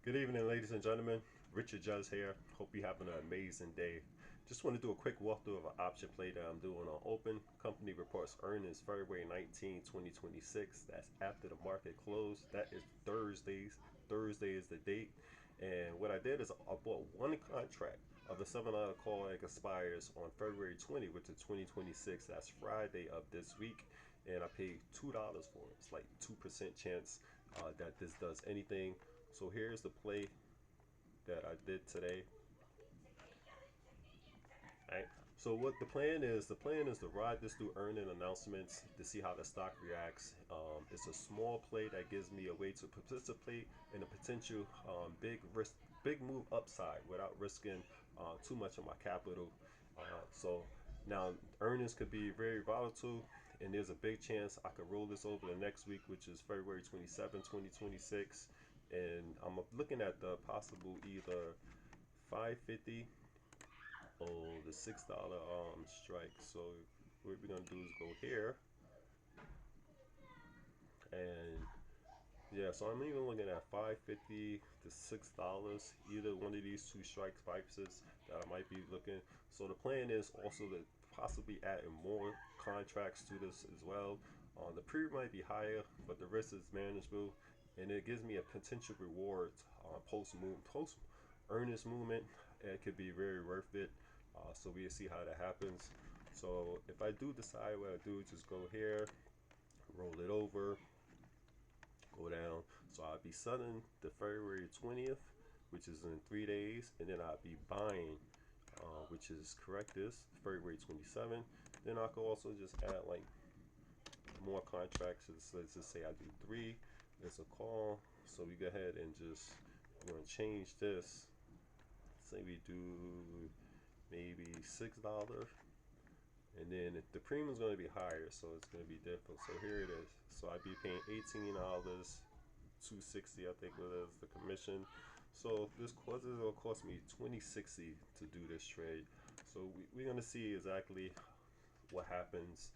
Good evening, ladies and gentlemen. Richard Judge here. Hope you're having an amazing day. Just want to do a quick walkthrough of an option play that I'm doing on Open. Company reports earnings February 19, 2026. That's after the market closed. That is Thursdays. Thursday is the date. And what I did is I bought one contract of the $7 call that expires on February 20, which is 2026. That's Friday of this week. And I paid $2 for it. It's like 2% chance that this does anything. So here's the play that I did today. All right. So what the plan is to ride this through earning announcements to see how the stock reacts. It's a small play that gives me a way to participate in a potential big move upside without risking too much of my capital. So now earnings could be very volatile, and there's a big chance I could roll this over the next week, which is February 27, 2026. And I'm looking at the possible either 550 or the $6 strike. So what we're gonna do is go here, and yeah, so I'm even looking at 550 to $6, either one of these two strike prices that I might be looking. So the plan is also to possibly add more contracts to this as well. The premium might be higher, but the risk is manageable, and it gives me a potential reward post earnest movement. It could be very worth it. So we'll see how that happens. So if I do decide what I do, just go here, roll it over, go down. So I'll be selling the February 20th, which is in 3 days, and then I'll be buying, which is correct this February 27. Then I could also just add like more contracts. Let's just say I do three. It's a call. So we go ahead and just we're gonna change this. Say we do maybe $6, and then the premium is going to be higher, so it's going to be different. So here it is. So I'd be paying $18, 260 I think was the commission. So this causes will cost me 2060 to do this trade. So we're going to see exactly what happens.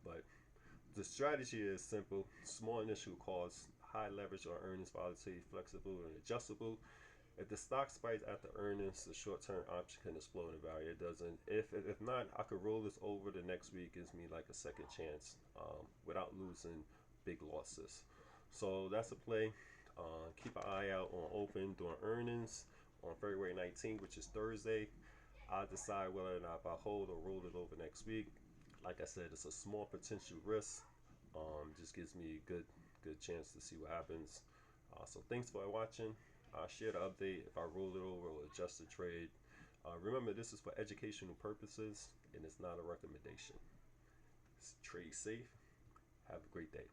But the strategy is simple: small initial costs, high leverage on earnings volatility, flexible and adjustable. If the stock spikes after earnings, the short-term option can explode in value. It doesn't. If not, I could roll this over the next week. Gives me like a second chance without losing big losses. So that's a play. Keep an eye out on Open during earnings on February 19th, which is Thursday. I'll decide whether or not if I hold or roll it over next week. Like I said, it's a small potential risk. Just gives me a good chance to see what happens. So thanks for watching. I'll share the update if I roll it over or adjust the trade. Remember, this is for educational purposes and it's not a recommendation. Trade safe. Have a great day.